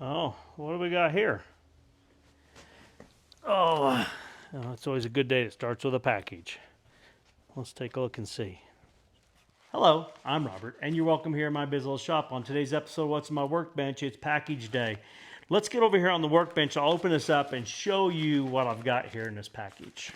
Oh, what do we got here? Oh, it's always a good day that starts with a package. Let's take a look and see. Hello, I'm Robert, and you're welcome here in my biz little shop. On today's episode of What's in My Workbench, it's package day. Let's get over here on the workbench. I'll open this up and show you what I've got here in this package.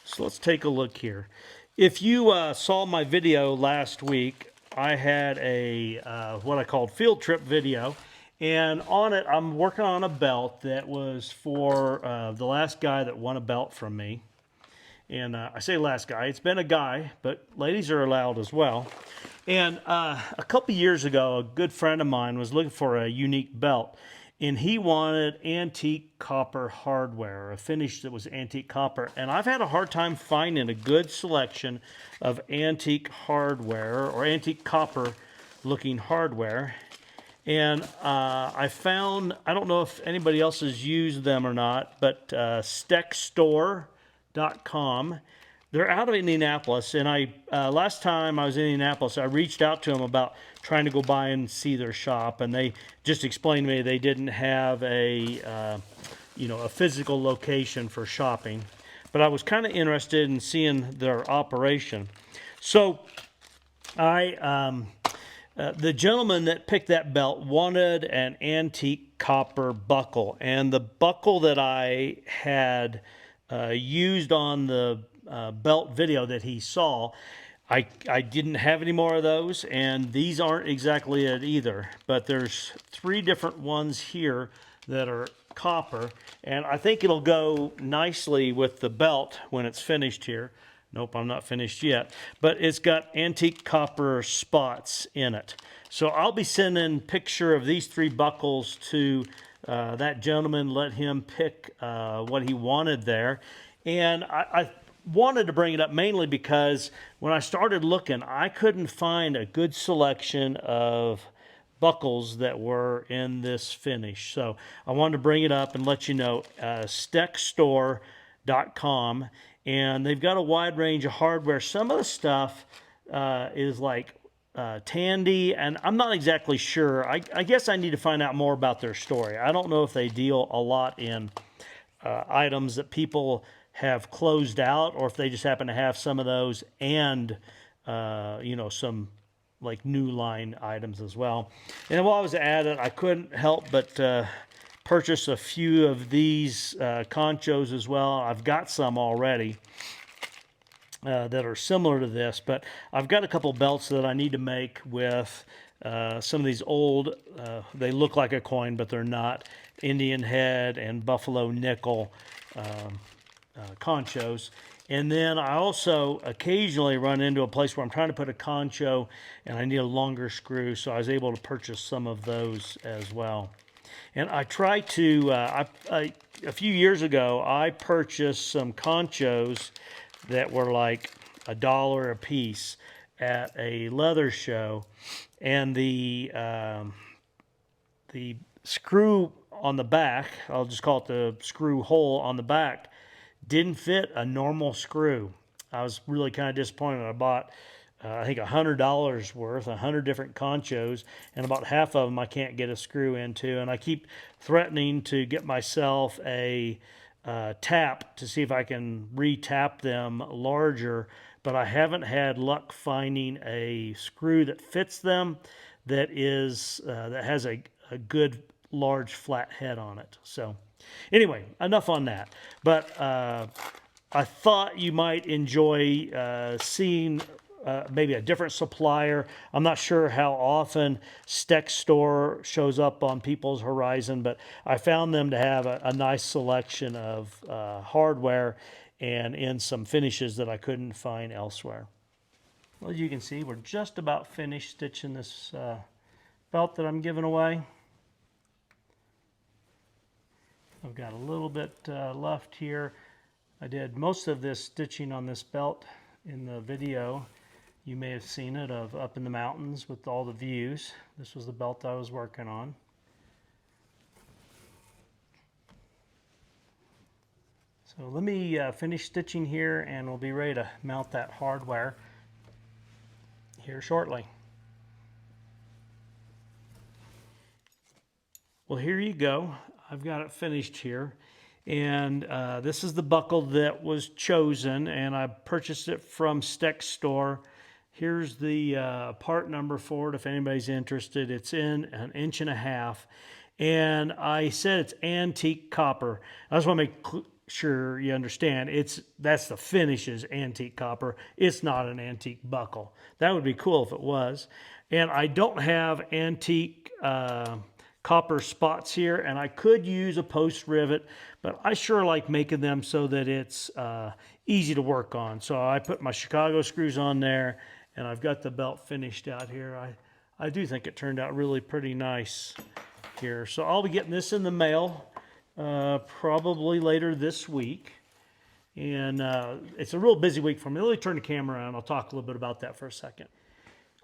So let's take a look here. If you saw my video last week, I had a what I called field trip video, and on it I'm working on a belt that was for the last guy that won a belt from me. And I say last guy, it's been a guy, but ladies are allowed as well. And a couple years ago, a good friend of mine was looking for a unique belt, and he wanted antique copper hardware, a finish that was antique copper. And I've had a hard time finding a good selection of antique hardware or antique copper looking hardware. And I found, I don't know if anybody else has used them or not, but Stecksstore.com. They're out of Indianapolis, and last time I was in Indianapolis, I reached out to them about trying to go by and see their shop, and they just explained to me they didn't have a physical location for shopping. But I was kind of interested in seeing their operation. So the gentleman that picked that belt wanted an antique copper buckle, and the buckle that I had used on the belt video that he saw, I didn't have any more of those, and these aren't exactly it either. But there's 3 different ones here that are copper, and I think it'll go nicely with the belt when it's finished here. Nope, I'm not finished yet. But it's got antique copper spots in it. So I'll be sending a picture of these 3 buckles to that gentleman, let him pick what he wanted there. And I wanted to bring it up mainly because when I started looking, I couldn't find a good selection of buckles that were in this finish. So I wanted to bring it up and let you know, Stecksstore.com, and they've got a wide range of hardware. Some of the stuff is like Tandy, and I'm not exactly sure. I guess I need to find out more about their story. I don't know if they deal a lot in items that people have closed out, or if they just happen to have some of those and some like new line items as well. And while I was at it, I couldn't help but purchase a few of these Conchos as well. I've got some already that are similar to this, but I've got a couple belts that I need to make with some of these old, they look like a coin, but they're not, Indian head and buffalo nickel Conchos. And then I also occasionally run into a place where I'm trying to put a Concho and I need a longer screw, so I was able to purchase some of those as well. And I try to, a few years ago, I purchased some Conchos that were like $1 a piece at a leather show, and the screw on the back, I'll just call it the screw hole on the back, didn't fit a normal screw. I was really kind of disappointed. I bought, I think $100 worth, 100 different Conchos, and about half of them I can't get a screw into. And I keep threatening to get myself a tap to see if I can re-tap them larger, but I haven't had luck finding a screw that fits them that has a good large flat head on it. So anyway, enough on that. But I thought you might enjoy seeing maybe a different supplier. I'm not sure how often Stecks Store shows up on people's horizon, but I found them to have a nice selection of hardware and in some finishes that I couldn't find elsewhere. Well, as you can see, we're just about finished stitching this belt that I'm giving away. I've got a little bit left here. I did most of this stitching on this belt in the video. You may have seen it of up in the mountains with all the views. This was the belt I was working on. So let me finish stitching here, and we'll be ready to mount that hardware here shortly. Well, here you go. I've got it finished here. And this is the buckle that was chosen, and I purchased it from Stecks store. Here's the part number for it if anybody's interested. It's in 1.5 inches. And I said it's antique copper. I just want to make sure you understand that's the finish is antique copper. It's not an antique buckle. That would be cool if it was. And I don't have antique copper spots here, and I could use a post rivet, but I sure like making them so that it's easy to work on. So I put my Chicago screws on there, and I've got the belt finished out here. I do think it turned out really pretty nice here. So I'll be getting this in the mail probably later this week. And it's a real busy week for me. Let me turn the camera around. I'll talk a little bit about that for a second.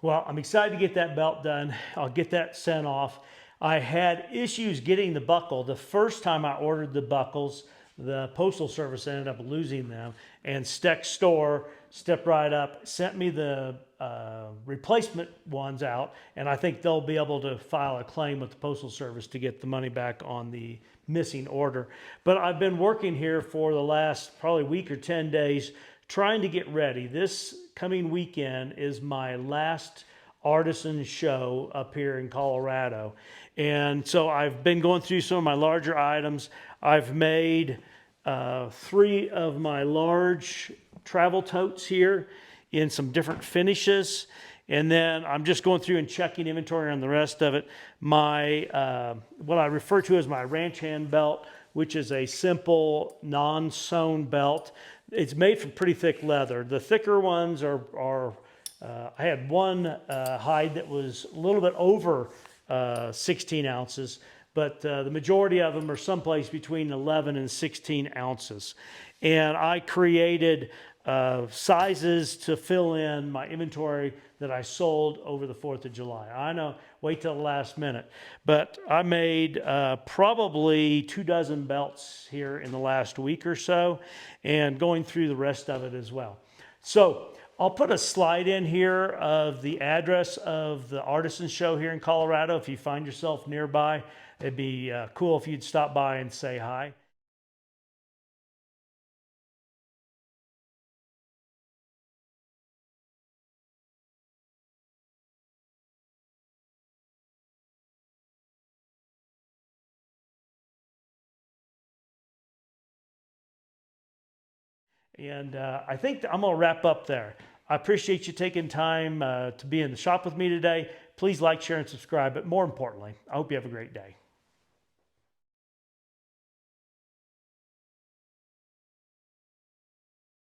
Well, I'm excited to get that belt done. I'll get that sent off. I had issues getting the buckle. The first time I ordered the buckles, the Postal Service ended up losing them. And Stecks store stepped right up, sent me the replacement ones out, and I think they'll be able to file a claim with the Postal Service to get the money back on the missing order. But I've been working here for the last probably week or 10 days trying to get ready. This coming weekend is my last Artisan show up here in Colorado. And so I've been going through some of my larger items. I've made 3 of my large travel totes here in some different finishes. And then I'm just going through and checking inventory on the rest of it. My what I refer to as my ranch hand belt, which is a simple non-sewn belt. It's made from pretty thick leather. The thicker ones are I had one hide that was a little bit over 16 ounces, but the majority of them are someplace between 11 and 16 ounces. And I created sizes to fill in my inventory that I sold over the 4th of July. I know, wait till the last minute. But I made probably 24 belts here in the last week or so, and going through the rest of it as well. So I'll put a slide in here of the address of the Artisan show here in Colorado. If you find yourself nearby, it'd be cool if you'd stop by and say hi. And I think I'm going to wrap up there. I appreciate you taking time to be in the shop with me today. Please like, share, and subscribe. But more importantly, I hope you have a great day.